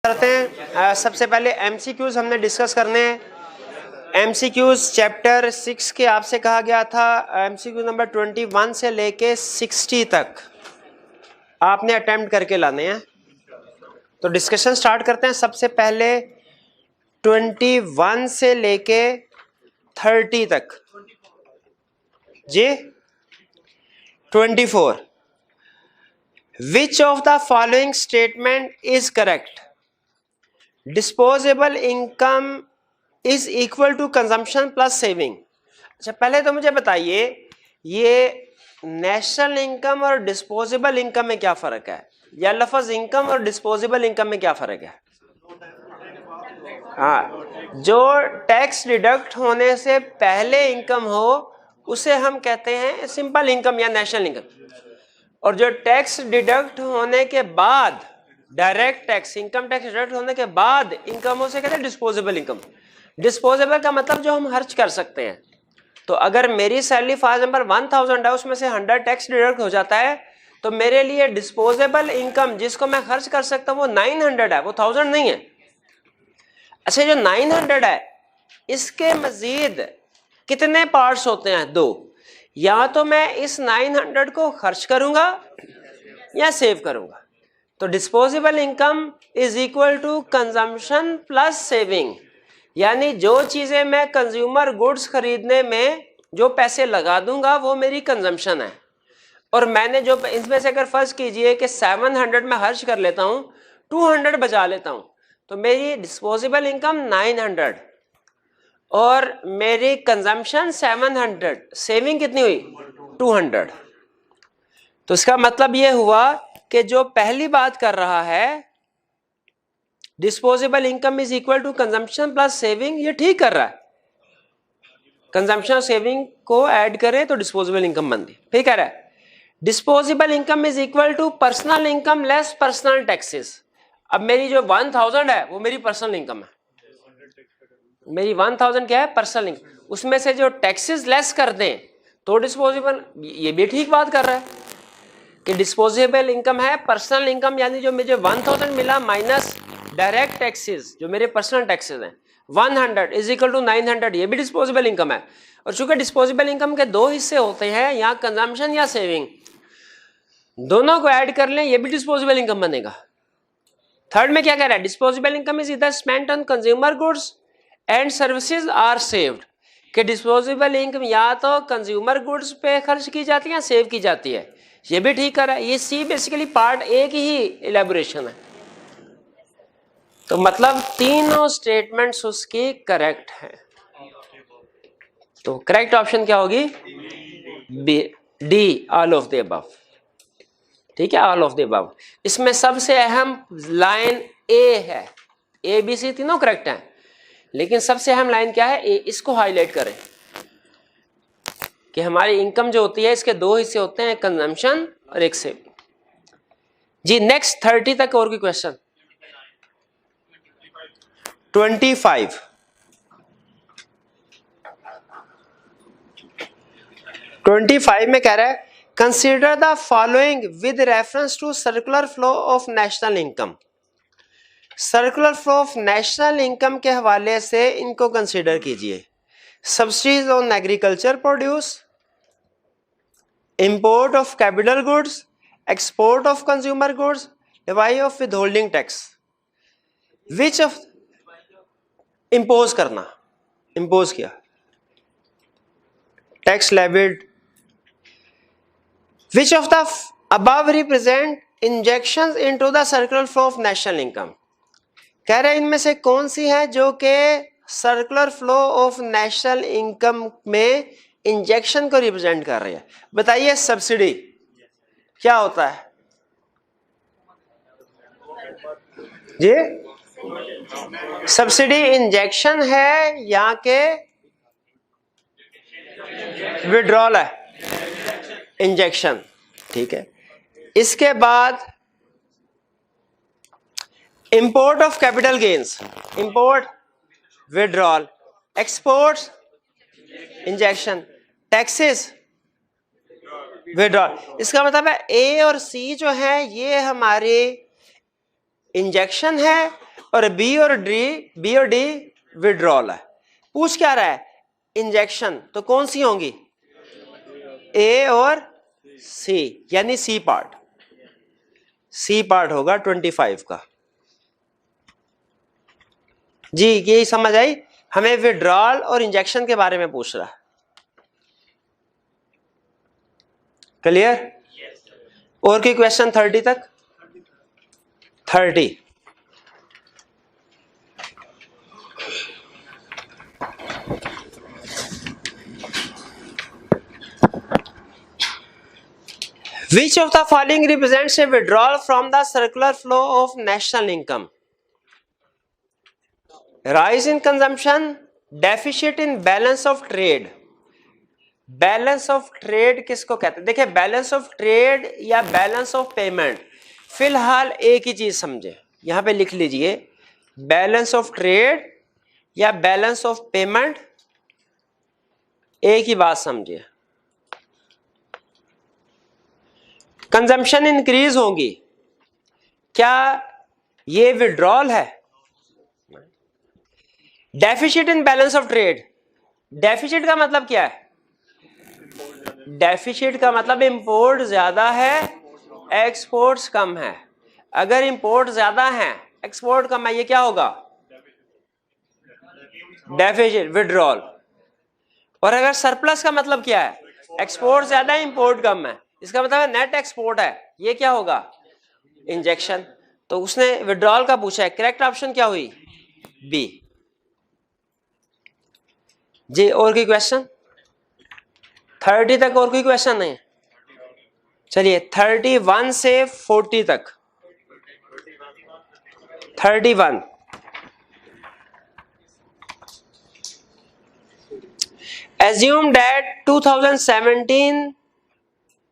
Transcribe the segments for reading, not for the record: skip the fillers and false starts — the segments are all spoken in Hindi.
करते हैं। सबसे पहले एमसीक्यूज हमने डिस्कस करने हैं। एमसीक्यूज चैप्टर 6 के आपसे कहा गया था एमसीक्यू नंबर 21 से लेके 60 तक आपने अटेम्प्ट करके लाने हैं। तो डिस्कशन स्टार्ट करते हैं। सबसे पहले 21 से लेके 30 तक जी 24 Which of the following statement is correct? Disposable income is equal to consumption plus saving. अच्छा, पहले तो मुझे बताइए ये नेशनल इनकम और डिस्पोजेबल इनकम में क्या फर्क है, या लफ्ज इनकम और डिस्पोजेबल इनकम में क्या फर्क है? हाँ, जो टैक्स डिडक्ट होने से पहले इनकम हो उसे हम कहते हैं सिंपल इनकम या नेशनल इनकम, और जो टैक्स डिडक्ट होने के बाद direct tax income tax deduct होने के बाद इनकम हो से कहते हैं डिस्पोजेबल इनकम। डिस्पोजेबल का मतलब जो हम खर्च कर सकते हैं। तो अगर मेरी सैलरी फॉर एग्जांपल 1000 है, उसमें से 100 टैक्स डिडक्ट हो जाता है, तो मेरे लिए डिस्पोजेबल इनकम जिसको मैं खर्च कर सकता हूँ वो 900 है, वो 1000 नहीं है। अच्छा, जो 900 है इसके मजीद कितने पार्ट्स होते हैं? दो। या तो मैं इस 900 को खर्च करूंगा या सेव करूंगा। तो disposable income is equal to consumption plus saving, यानी जो चीजें मैं कंज्यूमर गुड्स खरीदने में जो पैसे लगा दूंगा वो मेरी कंजम्पशन है, और मैंने जो इसमें से अगर फर्ज कीजिए कि 700 में खर्च कर लेता हूं, 200 बचा लेता हूं, तो मेरी डिस्पोजेबल इनकम 900 और मेरी कंजम्पशन 700, सेविंग कितनी हुई? 200। तो इसका मतलब यह हुआ कि जो पहली बात कर रहा है disposable income is equal to consumption plus saving, ये ठीक कर रहा है। कंजम्पशन और सेविंग को ऐड करें तो डिस्पोजेबल इनकम बनती। फिर कह रहा है disposable income is equal to personal income less personal taxes. अब मेरी जो 1000 है वो मेरी पर्सनल इनकम है। मेरी 1000 क्या है? Personal income. उसमें से जो टैक्सेस लेस कर दें तो डिस्पोजेबल, ये भी ठीक बात कर रहा है कि डिस्पोजेबल इनकम है पर्सनल इनकम, यानी जो मुझे 1000 मिला माइनस डायरेक्ट टैक्सेस जो मेरे पर्सनल टैक्सेस हैं 100 इज इक्वल टू 900, ये भी डिस्पोजेबल इनकम है। और चूंकि डिस्पोजेबल इनकम के दो हिस्से होते हैं, यहाँ कंजम्पशन या सेविंग, दोनों को ऐड कर लें ये भी डिस्पोजेबल इनकम बनेगा। थर्ड में क्या कह रहा है? Disposable income is either spent on consumer goods and services or saved, कि डिस्पोजेबल इनकम या तो कंज्यूमर गुड्स पे खर्च की जाती है या सेव की जाती है, ये भी ठीक कर रहा है। ये सी बेसिकली पार्ट ए की ही इलेबोरेशन है। तो मतलब तीनों स्टेटमेंट्स उसकी करेक्ट हैं। तो करेक्ट ऑप्शन क्या होगी? D, all of the above. ठीक है, ऑल ऑफ द अबव। इसमें सबसे अहम लाइन ए है, ए बी सी तीनों करेक्ट हैं, लेकिन सबसे अहम लाइन क्या है? ए। इसको हाईलाइट करें कि हमारी इनकम जो होती है इसके दो हिस्से होते हैं, कंजम्पशन और एक सेविंग। जी नेक्स्ट 30 तक और कोई क्वेश्चन? 25 में कह रहा है consider the following with reference to circular flow of national income. Circular flow of national income के हवाले से इनको कंसीडर कीजिए। Subsidies on agriculture produce, import of capital goods, export of consumer goods, divide of withholding tax. Which of impose करना, इंपोज किया, tax levied. Which of the above represent injections into the circular flow of national income. कह रहे हैं इनमें से कौन सी है जो कि circular flow of national income में इंजेक्शन को रिप्रेजेंट कर रही है? बताइए सब्सिडी क्या होता है जी? सब्सिडी इंजेक्शन है या के विड्रॉल है? इंजेक्शन, ठीक है। इसके बाद import of capital gains, import withdrawal, exports injection, taxes withdrawal. इसका मतलब है ए और सी जो है ये हमारे इंजेक्शन है और बी और डी विड्रॉल है। पूछ क्या रहा है? इंजेक्शन। तो कौन सी होंगी? ए और सी, यानी सी पार्ट होगा 25 का। जी यही समझ आई? हमें विड्रॉल और इंजेक्शन के बारे में पूछ रहा है। क्लियर? और कोई क्वेश्चन 30 तक? 30 Which of the following represents a withdrawal from the circular flow of national income? Rise in consumption, deficit in balance of trade. Balance of trade किसको कहते हैं? देखिए, बैलेंस ऑफ ट्रेड या बैलेंस ऑफ पेमेंट, फिलहाल एक ही चीज समझे, यहां पे लिख लीजिए, बैलेंस ऑफ ट्रेड या बैलेंस ऑफ पेमेंट एक ही बात समझिए। कंजम्पशन इंक्रीज होगी, क्या ये विड्रॉल है? Deficit in balance of trade, deficit का मतलब क्या है? डेफिसिट का मतलब इंपोर्ट ज्यादा है, एक्सपोर्ट्स कम है। अगर इंपोर्ट ज्यादा है, एक्सपोर्ट कम है, ये क्या होगा? Deficit, withdrawal. और अगर सरप्लस का मतलब क्या है? एक्सपोर्ट ज्यादा है, इंपोर्ट कम है, इसका मतलब है नेट एक्सपोर्ट है, ये क्या होगा? इंजेक्शन। तो उसने विड्रॉल का पूछा है, करेक्ट ऑप्शन क्या हुई? बी। जी और कोई क्वेश्चन? 30 तक और कोई क्वेश्चन नहीं? चलिए 31 से 40 तक। 31 assume that 2017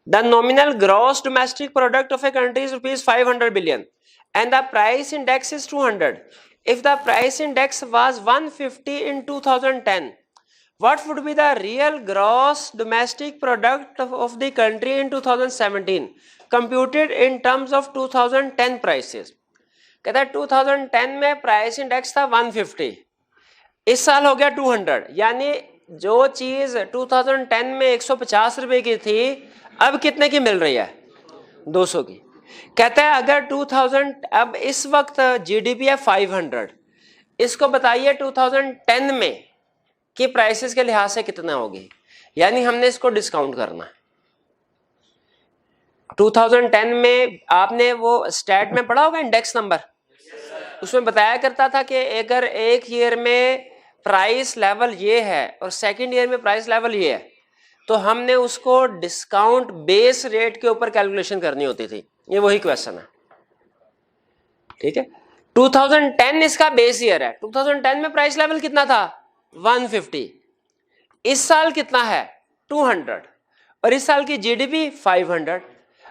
the nominal gross domestic product of a country is rupees 500 billion and the price index is 200. If the price index was 150 in 2010, what would be the real gross domestic product of the country in 2017 computed in terms of 2010 prices? कहता है 2010 में प्राइस इंडेक्स था 150, इस साल हो गया 200, यानी जो चीज 2010 में 150 रुपए की थी अब कितने की मिल रही है? 200 की। कहता है अगर 2000 अब इस वक्त जीडीपी है 500, इसको बताइए 2010 में कि प्राइसेस के लिहाज से कितना होगी, यानी हमने इसको डिस्काउंट करना है। 2010 में आपने वो स्टैट में पढ़ा होगा इंडेक्स नंबर, उसमें बताया करता था कि अगर एक ईयर में प्राइस लेवल ये है और सेकंड ईयर में प्राइस लेवल ये है, तो हमने उसको डिस्काउंट बेस रेट के ऊपर कैलकुलेशन करनी होती थी। ये वही क्वेश्चन है, ठीक है। 2010 इसका बेस ईयर है, 2010 में प्राइस लेवल कितना था? 150। इस साल कितना है? 200, और इस साल की जीडीपी 500।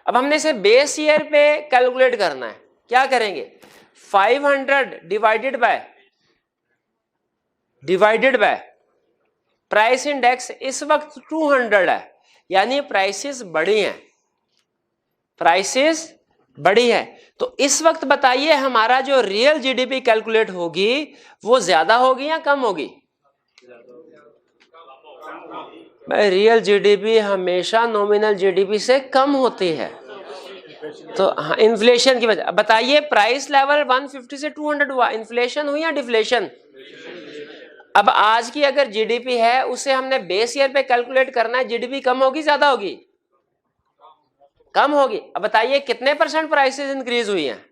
अब हमने इसे बेस ईयर पे कैलकुलेट करना है, क्या करेंगे? 500 डिवाइडेड बाय प्राइस इंडेक्स इस वक्त 200 है, यानी प्राइसेस बढ़ी हैं, प्राइसेस बढ़ी है। तो इस वक्त बताइए हमारा जो रियल जीडीपी कैलकुलेट होगी वो ज्यादा होगी या कम होगी? भाई रियल जीडीपी हमेशा नॉमिनल जीडीपी से कम होती है, तो हाँ, इन्फ्लेशन की वजह। बताइए प्राइस लेवल 150 से 200 हुआ, इन्फ्लेशन हुई या डिफ्लेशन? अब आज की अगर जीडीपी है उसे हमने बेस ईयर पे कैलकुलेट करना है, जीडीपी कम होगी ज्यादा होगी? कम होगी। अब बताइए कितने % प्राइसेस इंक्रीज हुई हैं?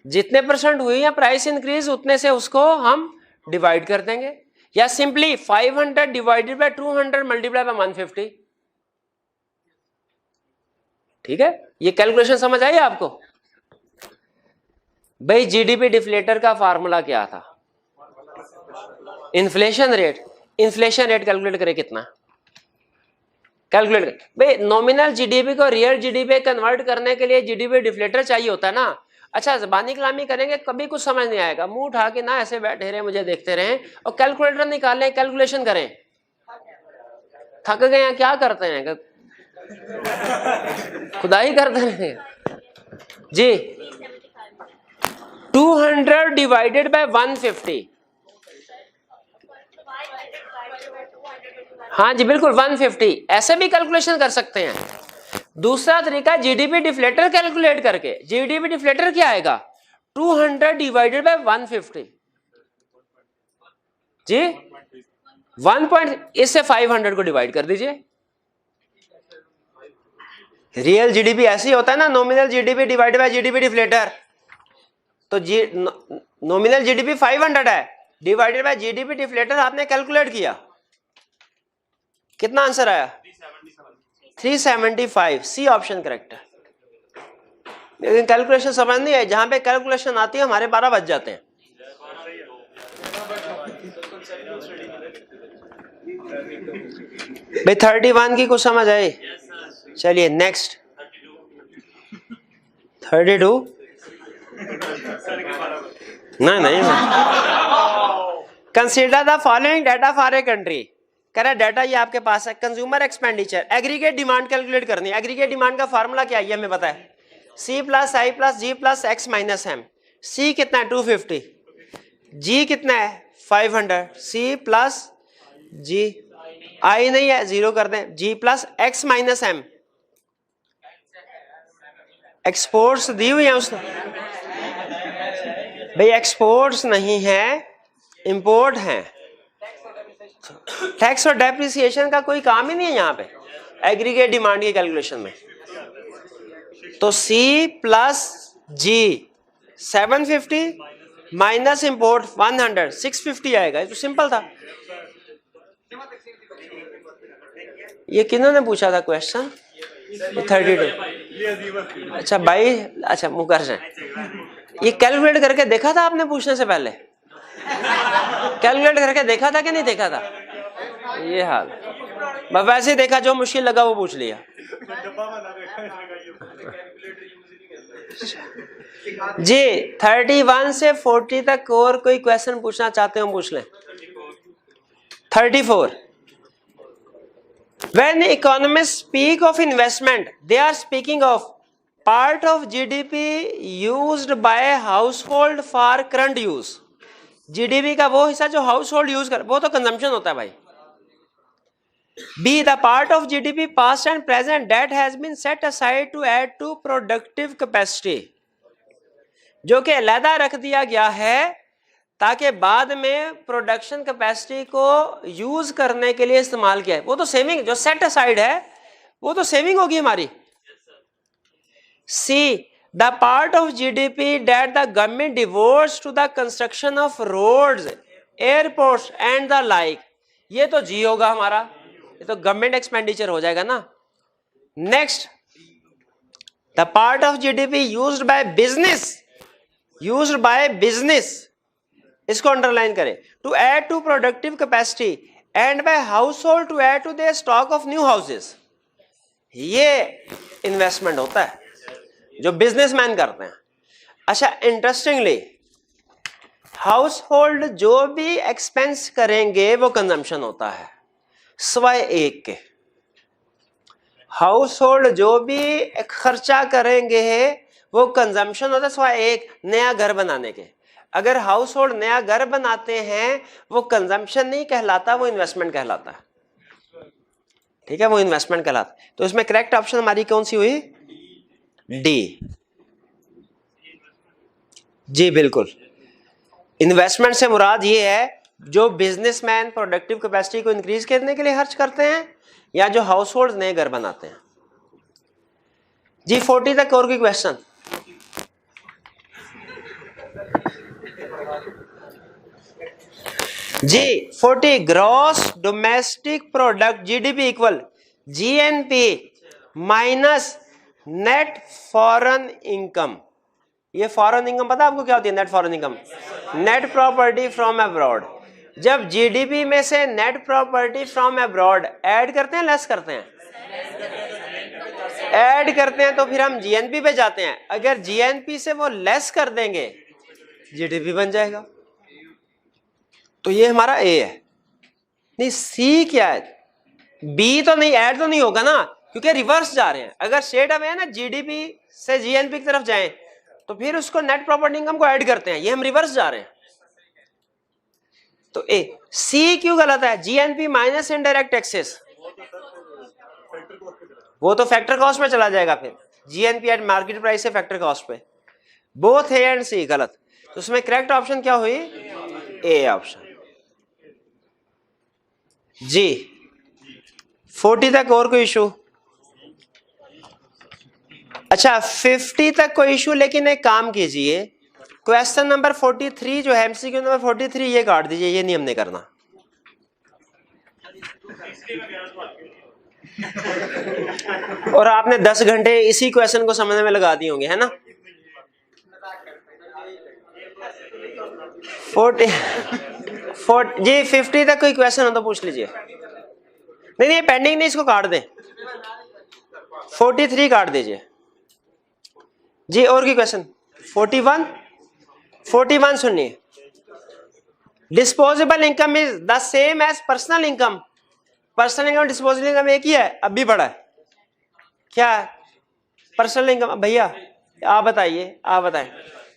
जितने % हुई है प्राइस इंक्रीज उतने से उसको हम डिवाइड कर देंगे, या simply 500 divided by 200 multiply by 150। ठीक है, ये कैलकुलेशन समझ आई आपको? भाई जीडीपी डिफ्लेटर का फार्मूला क्या था? Inflation rate. Inflation rate calculate करें कितना? कैलकुलेट करें भाई, नॉमिनल जीडीपी को रियल जीडीपी कन्वर्ट करने के लिए जीडीपी डिफ्लेटर चाहिए होता है ना। अच्छा ज़बानी कलामी करेंगे कभी कुछ समझ नहीं आएगा, मुंह उठा के ना ऐसे बैठे रहे मुझे देखते रहें और कैलकुलेटर निकालें, कैलकुलेशन करें। थक गए हैं, क्या करते हैं? खुदाई करते हैं जी। 200 डिवाइडेड बाय 150। हाँ जी बिल्कुल 150, ऐसे भी कैलकुलेशन कर सकते हैं। दूसरा तरीका जीडीपी डिफ्लेटर कैलकुलेट करके। जीडीपी डिफ्लेटर क्या आएगा? 200 डिवाइडेड बाय 150 जी इससे 500 को डिवाइड कर दीजिए। रियल जीडीपी ऐसे ही होता है ना, nominal GDP divided by GDP deflator. तो नॉमिनल जीडीपी 500 है, डिवाइडेड बाय जीडीपी डिफ्लेटर आपने कैलकुलेट किया, कितना आंसर आया? 375। सी ऑप्शन करेक्ट है। लेकिन कैलकुलेशन समझ नहीं है, जहां पे कैलकुलेशन आती है हमारे 12 बज जाते हैं। भाई 31 की कुछ समझ आई? चलिए नेक्स्ट 32। नहीं consider the following data for a country. कह रहा डाटा ये आपके पास है, consumer expenditure, aggregate demand calculate करनी है। एग्रीगेट डिमांड का फार्मूला क्या है हमें पता है, C plus I plus G plus X minus M. C कितना है 250, G कितना है 500, C प्लस G, I नहीं है जीरो कर दें, G plus X minus M. Exports दी हुई है उसने भाई, एक्सपोर्ट्स नहीं है इंपोर्ट है। टैक्स और डेप्रिसिएशन का कोई काम ही नहीं है यहाँ पे एग्रीगेट डिमांड की कैलकुलेशन में। तो C plus G 750 minus import 100 650 आएगा। तो सिंपल था। ये किन्होंने पूछा था क्वेश्चन? 32। अच्छा भाई, अच्छा मुकर जाए। ये कैलकुलेट करके देखा था आपने पूछने से पहले? कैलकुलेट करके देखा था कि नहीं देखा था? ये हाल बस वैसे देखा, जो मुश्किल लगा वो पूछ लिया। जी 31 से 40 तक और कोई क्वेश्चन पूछना चाहते हो पूछ लें। 34। When economists speak of investment, they are speaking of part of GDP used by household for current use। GDP का वो हिस्सा जो हाउसहोल्ड यूज कर, वो तो कंजम्पशन होता है भाई। B, the part of GDP past and present that has been set aside to add to productive capacity, जो कि अलहदा रख दिया गया है ताकि बाद में प्रोडक्शन कैपेसिटी को यूज करने के लिए इस्तेमाल किया है। वो तो सेविंग, जो सेट असाइड है वो तो सेविंग होगी हमारी। C, the part of GDP that the government devotes to the construction of roads, airports and the like, ये तो G होगा हमारा, ये तो गवर्नमेंट एक्सपेंडिचर हो जाएगा ना। Next, the part of GDP used by business, इसको अंडरलाइन करें, to add to productive capacity and by household to add to their stock of new houses. ये इन्वेस्टमेंट होता है जो बिजनेसमैन करते हैं। अच्छा इंटरेस्टिंगली, हाउस होल्ड जो भी एक्सपेंस करेंगे वो कंजम्पशन होता है, सिवाय एक के। हाउस होल्ड जो भी खर्चा करेंगे वो कंजम्पशन होता है, सिवाय एक, नया घर बनाने के। अगर हाउस होल्ड नया घर बनाते हैं वो कंजम्पशन नहीं कहलाता, वो इन्वेस्टमेंट कहलाता है। ठीक है, वो इन्वेस्टमेंट कहलाता है। तो इसमें करेक्ट ऑप्शन हमारी कौन सी हुई? डी। जी बिल्कुल, इन्वेस्टमेंट से मुराद ये है जो बिजनेसमैन प्रोडक्टिव कैपेसिटी को इंक्रीज करने के लिए खर्च करते हैं, या जो हाउस होल्ड नए घर बनाते हैं। जी 40 तक और कोई क्वेश्चन? जी 40, gross domestic product GDP equal GNP minus net foreign income. ये फॉरेन इनकम पता है आपको क्या होती है? Net foreign income, net property from abroad. जब जीडीपी में से net property from abroad add करते हैं, लेस करते हैं? ऐड करते हैं, तो फिर हम जीएनपी पे जाते हैं। अगर जीएनपी से वो लेस कर देंगे जीडीपी बन जाएगा। तो ये हमारा ए है। नहीं, सी क्या है? बी तो नहीं, ऐड तो नहीं होगा ना, क्योंकि रिवर्स जा रहे हैं। अगर स्ट्रेट अवे है ना, जीडीपी से जीएनपी की तरफ जाएं तो फिर उसको नेट प्रॉपर्टी इनकम को ऐड करते हैं, ये हम रिवर्स जा रहे हैं। तो ए सी क्यों गलत है? जीएनपी माइनस इनडायरेक्ट टैक्सेस, वो तो फैक्टर कॉस्ट में चला जाएगा, फिर जीएनपी एट मार्केट प्राइस से फैक्टर कॉस्ट पे। बोथ ए एंड सी गलत, तो उसमें करेक्ट ऑप्शन क्या हुई? A option. जी 40 तक और कोई इशू? अच्छा 50 तक कोई इशू, लेकिन एक काम कीजिए, क्वेश्चन नंबर 43 जो है एमसीक्यू नंबर 43 ये काट दीजिए, ये नहीं हमने करना। और आपने 10 घंटे इसी क्वेश्चन को समझने में लगा दिए होंगे, है ना? 40 जी 50 तक कोई क्वेश्चन हो तो पूछ लीजिए। नहीं पेंडिंग नहीं, इसको काट दें, 43 काट दीजिए जी। और की क्वेश्चन 41 सुनिए। Disposable income is the same as personal income. Personal income disposable income एक ही है, अब भी बड़ा है। क्या है पर्सनल इनकम? भैया आप बताइए, आप बताएं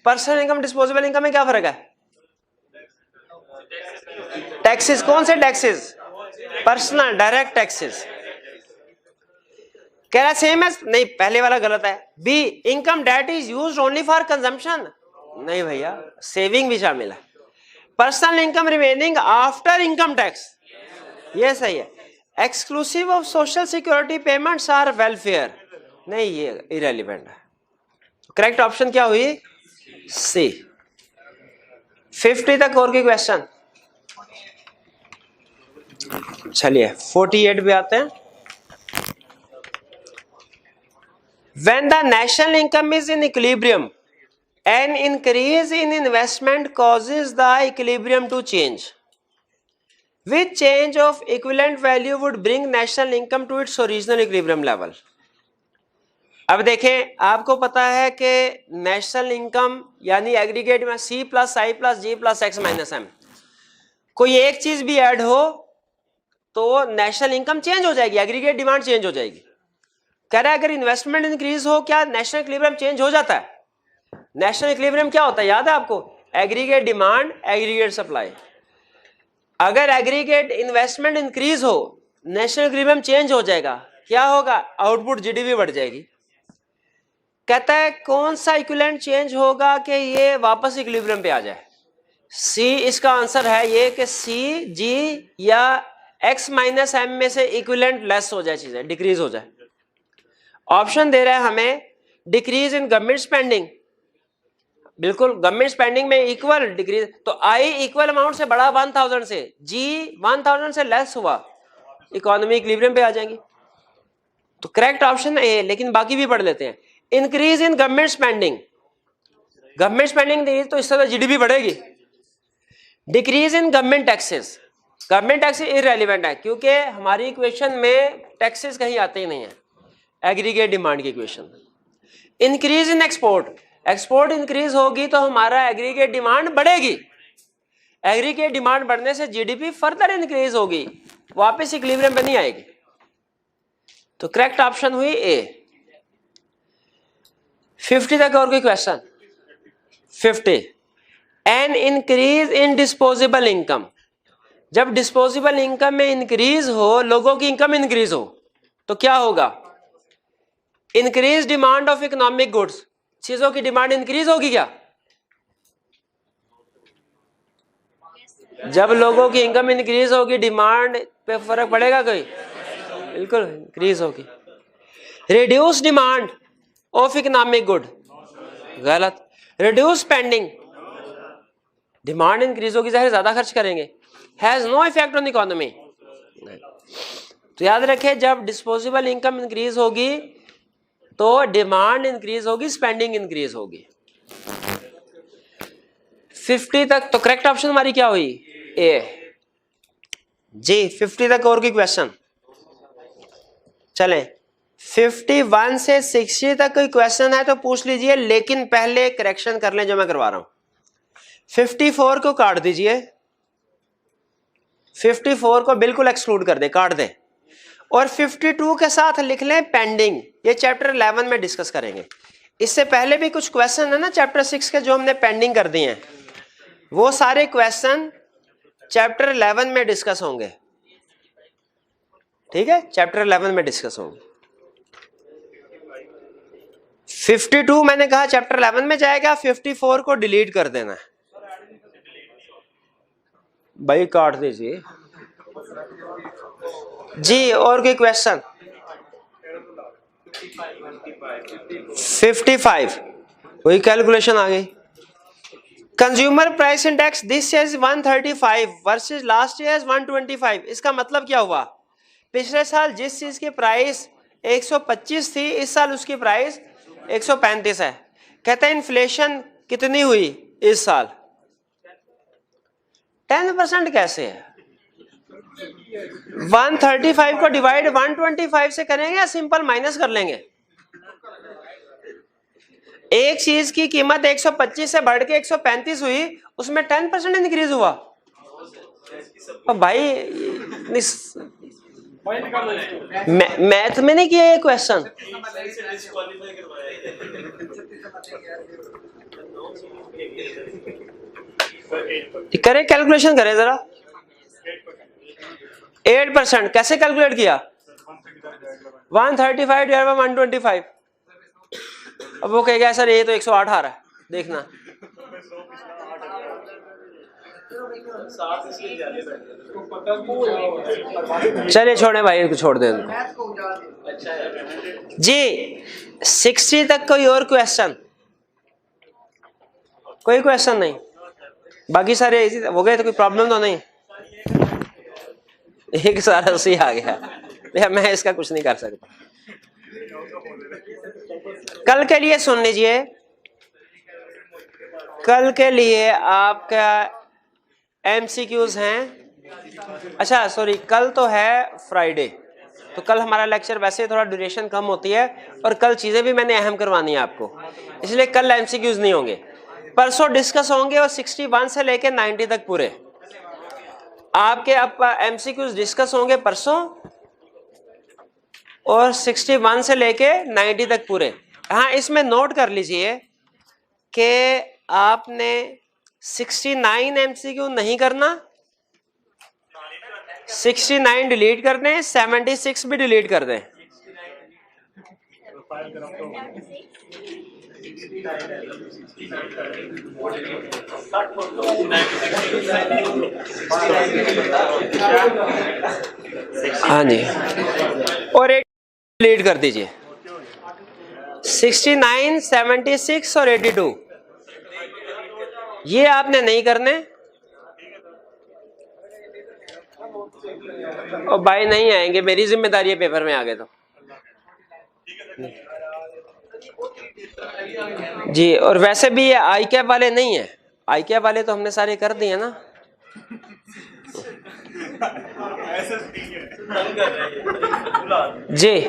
पर्सनल इनकम डिस्पोजेबल इनकम में क्या फर्क है? टैक्सेस, कौन से टैक्सेस? Personal direct taxes. कह रहा सेम एज, नहीं पहले वाला गलत है। B income that is used only for consumption, नहीं भैया सेविंग भी शामिल है। Personal income remaining after income tax, ये सही है। Exclusive of social security payments or welfare, नहीं ये इरेलीवेंट है। करेक्ट ऑप्शन क्या हुई? सी। 50 तक और की क्वेश्चन, चलिए 48 भी आते हैं। When the national income is in equilibrium, an increase in investment causes the equilibrium to change. Which change of equivalent value would bring national income to its original equilibrium level? अब देखें, आपको पता है कि नेशनल इनकम यानी एग्रीगेट में C plus I plus G plus X minus M, कोई एक चीज भी ऐड हो तो नेशनल इनकम चेंज हो जाएगी, एग्रीगेट डिमांड चेंज हो जाएगी। कह रहा है अगर इन्वेस्टमेंट इंक्रीज हो क्या नेशनल इक्विलिब्रियम चेंज हो जाता है? नेशनल इक्विलिब्रियम क्या होता है याद है आपको? Aggregate demand aggregate supply. अगर एग्रीगेट इन्वेस्टमेंट इंक्रीज हो नेशनल इक्विलिब्रियम चेंज हो जाएगा, क्या होगा? आउटपुट जीडीपी बढ़ जाएगी। कहता है कौन सा इक्विवेलेंट चेंज होगा कि ये वापस इक्विलिब्रियम पे आ जाए? सी इसका आंसर है ये कि सी जी या एक्स माइनस एम में से इक्विवेलेंट लेस हो जाए, चीजें डिक्रीज हो जाए। ऑप्शन दे रहा है हमें डिक्रीज इन गवर्नमेंट स्पेंडिंग, बिल्कुल गवर्नमेंट स्पेंडिंग में इक्वल डिक्रीज, तो आई इक्वल अमाउंट से बढ़ा 1000 से, जी 1000 से लेस हुआ, इकोनॉमी इक्विलिब्रियम पे आ जाएंगी। तो करेक्ट ऑप्शन ए, लेकिन बाकी भी पढ़ लेते हैं। Increase in government spending, government spending तो इससे तो जीडीपी बढ़ेगी। Decrease in government taxes, government taxes irrelevant है क्योंकि हमारी इक्वेशन में टैक्सेस कहीं आते ही नहीं है एग्रीगेट डिमांड की equation. Increase in export, export increase होगी तो हमारा एग्रीगेट डिमांड बढ़ेगी, एग्रीगेट डिमांड बढ़ने से जीडीपी फर्दर इंक्रीज होगी, वापस इक्विलिब्रियम पे नहीं आएगी। तो करेक्ट ऑप्शन हुई ए। 50 तक और कोई question? 50 an increase in disposable income, जब डिस्पोजेबल इनकम में इंक्रीज हो, लोगों की इनकम इंक्रीज हो तो क्या होगा? Increase demand of economic goods, चीजों की डिमांड इंक्रीज होगी क्या? जब लोगों की इनकम इंक्रीज होगी डिमांड पे फर्क पड़ेगा कोई? बिल्कुल इंक्रीज होगी। Reduce demand of economic good, गलत। रिड्यूस स्पेंडिंग, डिमांड इंक्रीज होगी जाहिर ज्यादा खर्च करेंगे, has no effect on economy. तो याद रखें जब डिस्पोजेबल इनकम इंक्रीज होगी तो डिमांड इंक्रीज होगी, स्पेंडिंग इंक्रीज होगी। 50 तक तो करेक्ट ऑप्शन हमारी क्या हुई? ए जी। 50 तक और की क्वेश्चन, चलें 51 से 60 तक कोई क्वेश्चन है तो पूछ लीजिए, लेकिन पहले करेक्शन कर लें जो मैं करवा रहा हूं। 54 को काट दीजिए, 54 को बिल्कुल एक्सक्लूड कर दे, काट दे, और 52 के साथ लिख लें पेंडिंग। ये चैप्टर 11 में डिस्कस करेंगे। इससे पहले भी कुछ क्वेश्चन है ना चैप्टर 6 के जो हमने पेंडिंग कर दिए हैं, वो सारे क्वेश्चन चैप्टर 11 में डिस्कस होंगे। ठीक है, चैप्टर 11 में डिस्कस होंगे। 52 मैंने कहा चैप्टर 11 में जाएगा, 54 को डिलीट कर देना है। भाई काट दीजिए जी। और कोई क्वेश्चन? 55 वही कैलकुलेशन आ गई। Consumer price index this year 135 versus last year 125। इसका मतलब क्या हुआ? पिछले साल जिस चीज की प्राइस 125 थी, इस साल उसकी प्राइस 135 है। कहते हैं इन्फ्लेशन कितनी हुई इस साल? 10% कैसे है? 135 को डिवाइड 125 से करेंगे या सिंपल माइनस कर लेंगे? एक चीज की कीमत 125 से बढ़ के 135 हुई, उसमें 10% इंक्रीज हुआ। अब भाई मैथ में नहीं किया ये क्वेश्चन। करें कैलकुलेशन करें जरा। 8% कैसे कैलकुलेट किया? 135 डिवाइड बाय 125। अब वो कहेगा सर ये तो 108 आ रहा है, देखना। चलिए छोड़े भाई, इनको छोड़ दें जी। 60 तक कोई और क्वेश्चन? कोई क्वेश्चन नहीं, बाकी सारे इजी हो गए तो कोई प्रॉब्लम तो नहीं? एक सारा उसी आ गया भैया, मैं इसका कुछ नहीं कर सकता। कल के लिए सुन लीजिए, कल के लिए आपका एमसीक्यूज हैं। अच्छा सॉरी, कल तो है फ्राइडे, तो कल हमारा लेक्चर वैसे थोड़ा ड्यूरेशन कम होती है, और कल चीजें भी मैंने अहम करवानी है आपको, इसलिए कल एमसीक्यूज नहीं होंगे। परसों डिस्कस होंगे और 61 से लेके 90 तक पूरे आपके एमसीक्यूज डिस्कस होंगे परसों, और 61 से लेके 90 तक पूरे। हाँ, इसमें नोट कर लीजिए कि आपने 69 एमसीक्यू नहीं करना, 69 डिलीट कर दें, 76 भी डिलीट कर दें। हाँ जी, और 8 डिलीट कर दीजिए। 69, 76 और 82 ये आपने नहीं करने। और भाई नहीं आएंगे, मेरी जिम्मेदारी है, पेपर में आ गए तो जी। और वैसे भी ये आई कैप वाले नहीं है, आई कैप वाले तो हमने सारे कर दिए ना जी।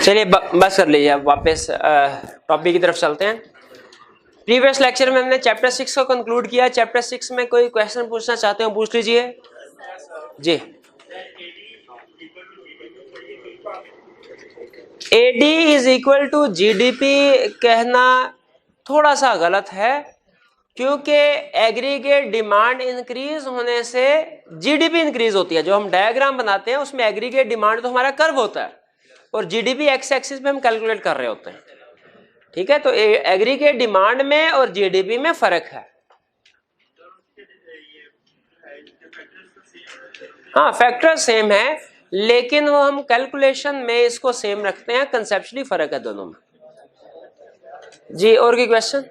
चलिए बस कर लीजिए, अब वापस टॉपिक की तरफ चलते हैं। प्रीवियस लेक्चर में हमने चैप्टर 6 को कंक्लूड किया। चैप्टर 6 में कोई क्वेश्चन पूछना चाहते हो पूछ लीजिए जी। AD is equal to GDP कहना थोड़ा सा गलत है, क्योंकि एग्रीगेट डिमांड इंक्रीज होने से जीडीपी इंक्रीज होती है। जो हम डायग्राम बनाते हैं उसमें एग्रीगेट डिमांड तो हमारा कर्व होता है, और जीडीपी एक्स एक्सिस पे हम कैलकुलेट कर रहे होते हैं। ठीक है, तो एग्रीगेट डिमांड में और जीडीपी में फर्क है। हाँ, फैक्टर सेम है, लेकिन वो हम कैलकुलेशन में इसको सेम रखते हैं, कंसेप्चुअली फर्क है दोनों में जी। और कोई क्वेश्चन?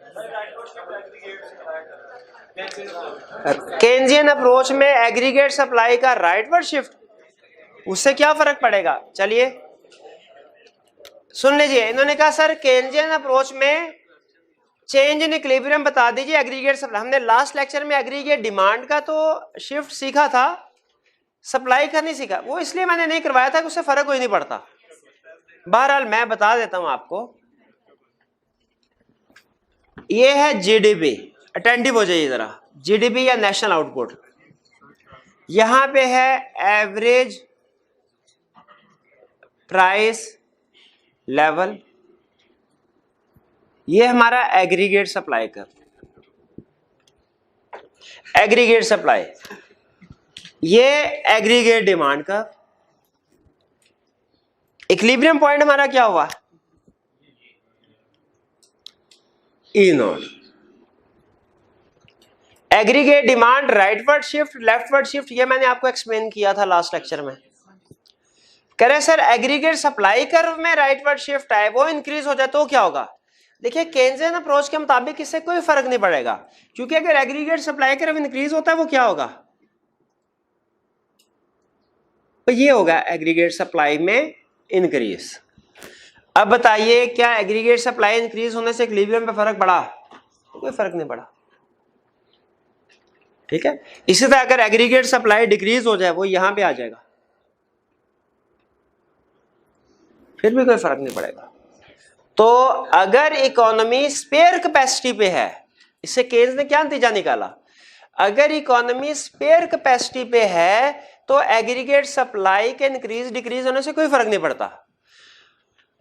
केन्जियन अप्रोच में एग्रीगेट सप्लाई का राइटवर्ड शिफ्ट, उससे क्या फर्क पड़ेगा? चलिए सुन लीजिए। इन्होंने कहा सर केन्जियन अप्रोच में चेंज इन इक्विलिब्रियम बता दीजिए एग्रीगेट सप्लाई। हमने लास्ट लेक्चर में एग्रीगेट डिमांड का तो शिफ्ट सीखा था, सप्लाई का नहीं सीखा। वो इसलिए मैंने नहीं करवाया था कि उससे फर्क कोई नहीं पड़ता। बहरहाल मैं बता देता हूं आपको। ये है जीडीपी, अटेंटिव हो जाइए जरा। जीडीपी या नेशनल आउटपुट, यहां पे है एवरेज प्राइस लेवल, ये हमारा aggregate supply curve, aggregate supply, ये aggregate demand curve. Equilibrium point हमारा क्या हुआ? E nought. Aggregate demand rightward shift, leftward shift, ये मैंने आपको एक्सप्लेन किया था लास्ट लेक्चर में। कह रहे सर एग्रीगेट सप्लाई कर्व में राइटवर्ड शिफ्ट आए, वो इंक्रीज हो जाए तो क्या होगा? देखिए केन्जियन अप्रोच के मुताबिक इससे कोई फर्क नहीं पड़ेगा, क्योंकि अगर एग्रीगेट सप्लाई कर्व इंक्रीज होता है वो क्या होगा? तो ये होगा एग्रीगेट सप्लाई में इंक्रीज। अब बताइए क्या एग्रीगेट सप्लाई इंक्रीज होने से इक्विलिब्रियम पे फर्क पड़ा? कोई फर्क नहीं पड़ा। ठीक है, इसी तरह अगर एग्रीगेट सप्लाई डिक्रीज हो जाए वो यहां पे आ जाएगा, फिर भी कोई फर्क नहीं पड़ेगा। तो अगर इकोनॉमी स्पेयर कैपेसिटी पे है, इससे केन्स ने क्या नतीजा निकाला? अगर इकोनॉमी स्पेयर कैपेसिटी पे है तो एग्रीगेट सप्लाई के इंक्रीज डिक्रीज होने से कोई फर्क नहीं पड़ता।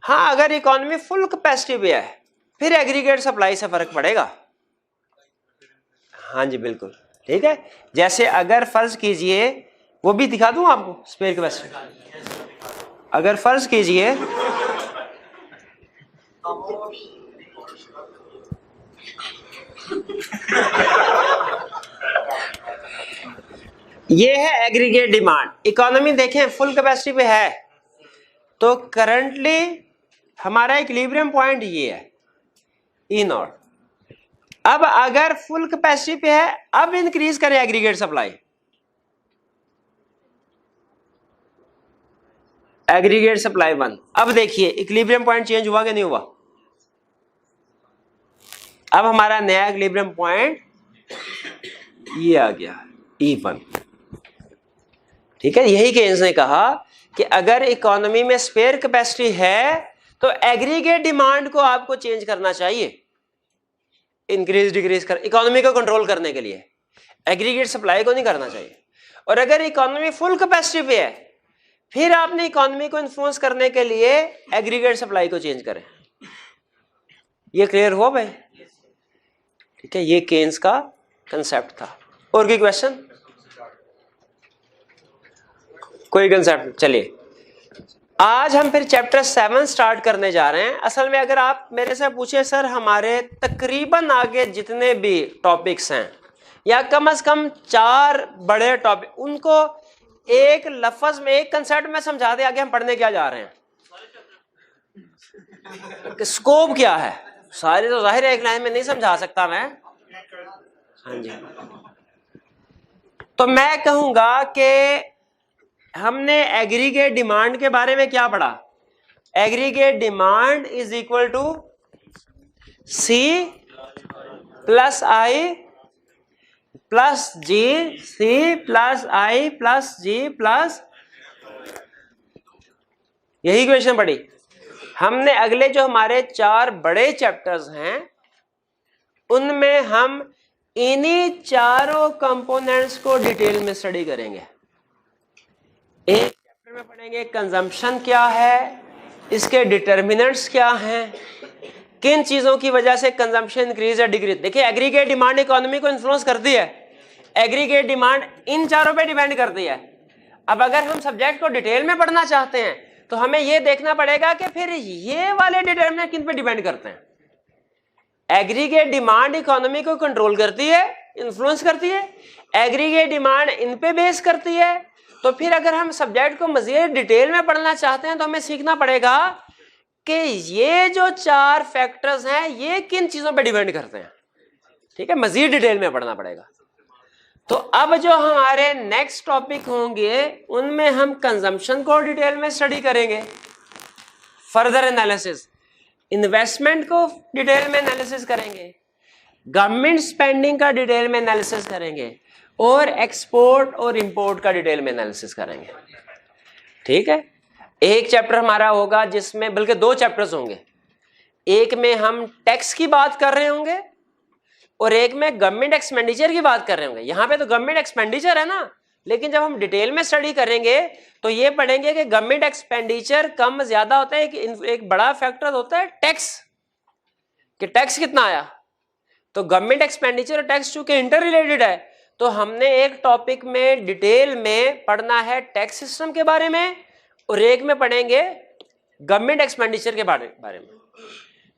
हाँ, अगर इकोनॉमी फुल कैपेसिटी पे है फिर एग्रीगेट सप्लाई से फर्क पड़ेगा। हाँ जी बिल्कुल, ठीक है। जैसे अगर फर्ज कीजिए, वो भी दिखा दूं आपको स्पेयर कैपेसिटी। अगर फर्ज कीजिए ये है एग्रीगेट डिमांड, इकोनॉमी देखें फुल कैपेसिटी पे है, तो करंटली हमारा इक्विलिब्रियम पॉइंट ये है ई नॉट। अब अगर फुल कैपेसिटी पे है, अब इंक्रीज करें एग्रीगेट सप्लाई, एग्रीगेट सप्लाई 1। अब देखिए इक्विलिब्रियम पॉइंट चेंज हुआ कि नहीं हुआ? अब हमारा नया इक्विलिब्रियम पॉइंट ये आ गया E1। ठीक है, यही केन्स ने कहा कि अगर इकोनॉमी में स्पेयर कैपेसिटी है तो एग्रीगेट डिमांड को आपको चेंज करना चाहिए, इंक्रीज डिक्रीज कर, इकोनॉमी को कंट्रोल करने के लिए, एग्रीगेट सप्लाई को नहीं करना चाहिए। और अगर इकोनॉमी फुल कैपेसिटी पे है फिर आपने इकोनॉमी को इन्फ्लुएंस करने के लिए एग्रीगेट सप्लाई को चेंज करें। ये क्लियर हुआ भाई? ठीक है, ये केन्स का कंसेप्ट था। और कोई क्वेश्चन? कोई कंसेप्ट? चलिए आज हम फिर चैप्टर 7 स्टार्ट करने जा रहे हैं। असल में अगर आप मेरे से पूछे सर हमारे तकरीबन आगे जितने भी टॉपिक्स हैं या कम से कम 4 बड़े टॉपिक, उनको एक लफ्ज में एक कंसेप्ट में समझा दे, आगे हम पढ़ने क्या जा रहे हैं, स्कोप क्या है। सारे तो जाहिर है एक लाइन में नहीं समझा सकता मैं। हाँ जी, तो मैं कहूंगा कि हमने एग्रीगेट डिमांड के बारे में क्या पढ़ा? Aggregate demand is equal to C plus I plus G, C plus I plus G plus, यही क्वेश्चन पढ़ी हमने। अगले जो हमारे 4 बड़े चैप्टर्स हैं उनमें हम इन्हीं चारों कंपोनेंट्स को डिटेल में स्टडी करेंगे। एक चैप्टर में पढ़ेंगे कंजम्पशन क्या है, इसके डिटर्मिनेंट्स क्या हैं, किन चीजों की वजह से कंजम्पशन इंक्रीज या डिक्रीज। देखिए एग्रीगेट डिमांड इकोनॉमी को इन्फ्लुएंस करती है, एग्रीगेट डिमांड इन चारों पे डिपेंड करती है। अब अगर हम सब्जेक्ट को डिटेल में पढ़ना चाहते हैं तो हमें यह देखना पड़ेगा कि फिर ये वाले डिटर्मिनेंट किन पे डिपेंड करते हैं। एग्रीगेट डिमांड इकोनॉमी को कंट्रोल करती है, इन्फ्लुएंस करती है, एग्रीगेट डिमांड इन पे बेस करती है। तो फिर अगर हम सब्जेक्ट को मजीद डिटेल में पढ़ना चाहते हैं तो हमें सीखना पड़ेगा कि ये जो 4 फैक्टर्स हैं ये किन चीजों पे डिपेंड करते हैं। ठीक है, मजीद डिटेल में पढ़ना पड़ेगा। तो अब जो हमारे नेक्स्ट टॉपिक होंगे उनमें हम कंजम्पशन को डिटेल में स्टडी करेंगे, फर्दर एनालिसिस, इन्वेस्टमेंट को डिटेल में एनालिसिस करेंगे, गवर्नमेंट स्पेंडिंग का डिटेल में एनालिसिस करेंगे और एक्सपोर्ट और इंपोर्ट का डिटेल में एनालिसिस करेंगे। ठीक है, एक चैप्टर हमारा होगा जिसमें, बल्कि 2 चैप्टर्स होंगे, एक में हम टैक्स की बात कर रहे होंगे और एक में गवर्नमेंट एक्सपेंडिचर की बात कर रहे होंगे। यहां पे तो गवर्नमेंट एक्सपेंडिचर है ना, लेकिन जब हम डिटेल में स्टडी करेंगे तो ये पढ़ेंगे कि गवर्नमेंट एक्सपेंडिचर कम ज्यादा होता है, एक बड़ा फैक्टर होता है टैक्स। कि टैक्स कितना आया। तो गवर्नमेंट एक्सपेंडिचर और टैक्स चूंकि इंटर रिलेटेड है, तो हमने एक टॉपिक में डिटेल में पढ़ना है टैक्स सिस्टम के बारे में, और एक में पढ़ेंगे गवर्नमेंट एक्सपेंडिचर के बारे में।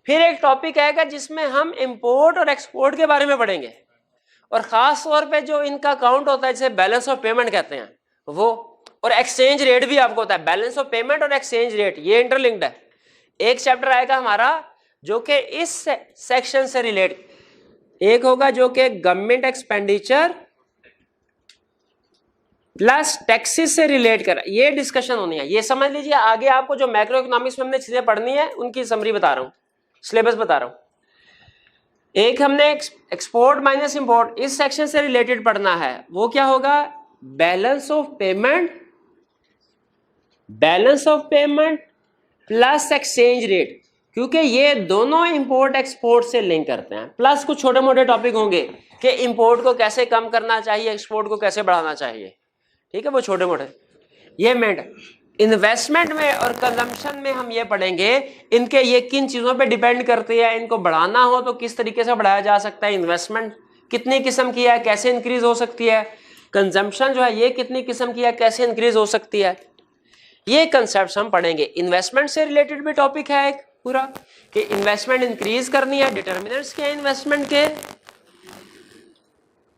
फिर एक टॉपिक आएगा जिसमें हम इंपोर्ट और एक्सपोर्ट के बारे में पढ़ेंगे, और खास तौर पे जो इनका अकाउंट होता है जिसे बैलेंस ऑफ पेमेंट कहते हैं वो, और एक्सचेंज रेट भी आपको होता है। बैलेंस ऑफ पेमेंट और एक्सचेंज रेट ये इंटरलिंक्ड है। एक चैप्टर आएगा हमारा जो कि इस सेक्शन से रिलेट, एक होगा जो कि गवर्नमेंट एक्सपेंडिचर प्लस टैक्सेस से रिलेट कर, ये डिस्कशन होनी है। ये समझ लीजिए आगे आपको जो मैक्रो इकोनॉमिक्स में हमने चीजें पढ़नी है उनकी समरी बता रहा हूं, सिलेबस बता रहा हूं। एक हमने एक्सपोर्ट माइनस इंपोर्ट इस सेक्शन से रिलेटेड पढ़ना है, वो क्या होगा, balance of payment plus exchange rate, क्योंकि ये दोनों इंपोर्ट एक्सपोर्ट से लिंक करते हैं। प्लस कुछ छोटे मोटे टॉपिक होंगे कि इंपोर्ट को कैसे कम करना चाहिए, एक्सपोर्ट को कैसे बढ़ाना चाहिए, ठीक है, वो छोटे मोटे। ये मेंट इन्वेस्टमेंट में और कंजम्पशन में हम ये पढ़ेंगे इनके ये किन चीजों पे डिपेंड करती है, इनको बढ़ाना हो तो किस तरीके से बढ़ाया जा सकता है, इन्वेस्टमेंट कितनी किस्म की है, कैसे इंक्रीज हो सकती है, कंजम्पशन जो है ये कितनी किस्म की है, कैसे इंक्रीज हो सकती है, ये कंसेप्ट हम पढ़ेंगे। इन्वेस्टमेंट से रिलेटेड भी टॉपिक है एक पूरा कि इन्वेस्टमेंट इंक्रीज करनी है, डिटर्मिनेंट्स क्या है इन्वेस्टमेंट के,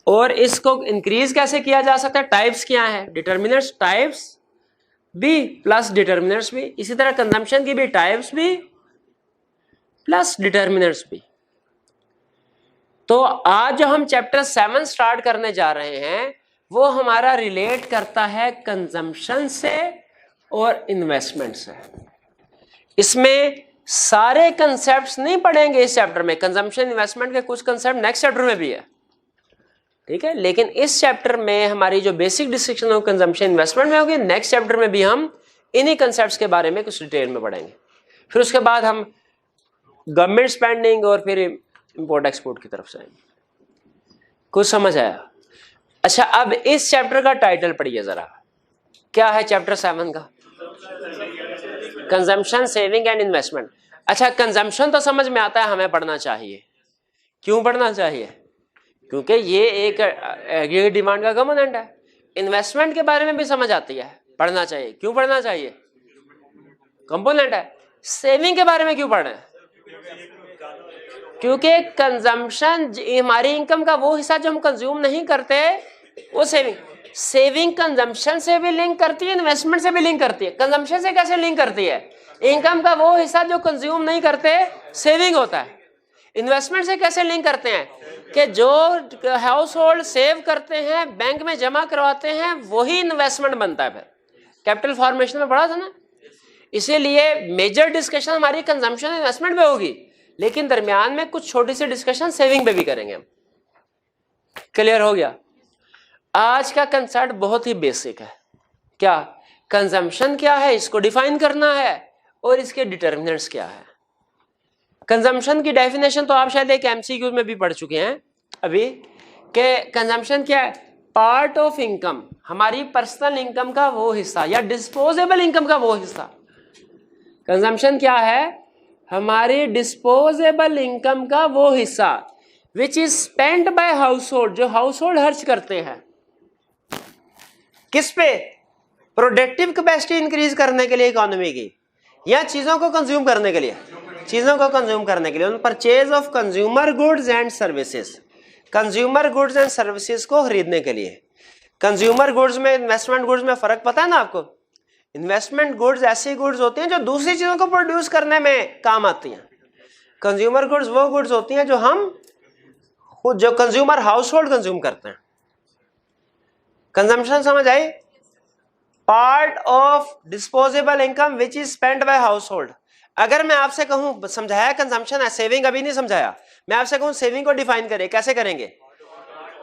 और इसको इंक्रीज कैसे किया जा सकता है, टाइप्स क्या है, डिटर्मिनेंट्स टाइप्स भी प्लस डिटर्मिनेंट्स भी, इसी तरह कंजम्पशन की भी टाइप्स भी प्लस डिटर्मिनेंट्स भी। तो आज जो हम चैप्टर 7 स्टार्ट करने जा रहे हैं वो हमारा रिलेट करता है कंजम्पशन से और इन्वेस्टमेंट से। इसमें सारे कंसेप्ट्स नहीं पढ़ेंगे इस चैप्टर में, कंजम्पशन इन्वेस्टमेंट के कुछ कंसेप्ट नेक्स्ट चैप्टर में भी है, ठीक है, लेकिन इस चैप्टर में हमारी जो बेसिक डिस्कशन हो कंजम्पशन इन्वेस्टमेंट में होगी, नेक्स्ट चैप्टर में भी हम इन्हीं कंसेप्ट्स के बारे में कुछ डिटेल में पढ़ेंगे। फिर उसके बाद हम गवर्नमेंट स्पेंडिंग और फिर इंपोर्ट एक्सपोर्ट की तरफ से आएंगे। कुछ समझ आया? अच्छा, अब इस चैप्टर का टाइटल पढ़िए जरा, क्या है चैप्टर 7 का? Consumption, saving and investment. अच्छा, कंजम्पशन तो समझ में आता है, हमें पढ़ना चाहिए। क्यों पढ़ना चाहिए? क्योंकि ये एक डिमांड का कंपोनेंट है। इन्वेस्टमेंट के बारे में भी समझ आती है, पढ़ना चाहिए। क्यों पढ़ना चाहिए? कंपोनेंट है। सेविंग के बारे में क्यों पढ़ना है? क्योंकि कंजम्पशन हमारी इनकम का वो हिस्सा जो हम कंज्यूम नहीं करते, वो सेविंग कंजम्पशन से भी लिंक करती है, इन्वेस्टमेंट से भी लिंक करती है। कंजम्पशन से कैसे लिंक करती है? इनकम का वो हिस्सा जो कंज्यूम नहीं करते, सेविंग होता है। इन्वेस्टमेंट से कैसे लिंक करते हैं कि जो हाउस होल्ड सेव करते हैं, बैंक में जमा करवाते हैं, वही इन्वेस्टमेंट बनता है। फिर कैपिटल फॉर्मेशन में पढ़ा था ना, इसीलिए मेजर डिस्कशन हमारी कंजम्पशन इन्वेस्टमेंट पे होगी, लेकिन दरमियान में कुछ छोटी सी डिस्कशन सेविंग पे भी करेंगे हम। क्लियर हो गया? आज का कंसेप्ट बहुत ही बेसिक है। क्या? कंजम्पशन क्या है, इसको डिफाइन करना है, और इसके डिटर्मिनेंट्स क्या है। कंजम्पशन की डेफिनेशन तो आप शायद एक एमसीक्यू में भी पढ़ चुके हैं अभी, कि कंजम्पशन क्या है? पार्ट ऑफ इनकम, हमारी पर्सनल इनकम का वो हिस्सा या डिस्पोजेबल इनकम का वो हिस्सा। कंजम्पशन क्या है? हमारी डिस्पोजेबल इनकम का वो हिस्सा which is spent by household, जो हाउस होल्ड खर्च करते हैं। किस पे? प्रोडक्टिव कैपेसिटी इंक्रीज करने के लिए इकोनॉमी की, या चीजों को कंज्यूम करने के लिए? चीजों को कंज्यूम करने के लिए। Purchase of consumer goods and services, consumer goods and services को खरीदने के लिए। कंज्यूमर गुड्स में इन्वेस्टमेंट गुड्स में फर्क पता है ना आपको? इन्वेस्टमेंट गुड्स ऐसी गुड्स होती हैं जो दूसरी चीजों को प्रोड्यूस करने में काम आती हैं। कंज्यूमर गुड्स वो गुड्स होती हैं जो हम खुद, जो कंज्यूमर हाउस होल्ड कंज्यूम करते हैं। कंजम्पशन समझ आई? Part of disposable income which is spent by household. अगर मैं आपसे कहूं, समझाया कंजम्पशन है, सेविंग अभी नहीं समझाया, मैं आपसे कहूं सेविंग को डिफाइन करें, कैसे करेंगे?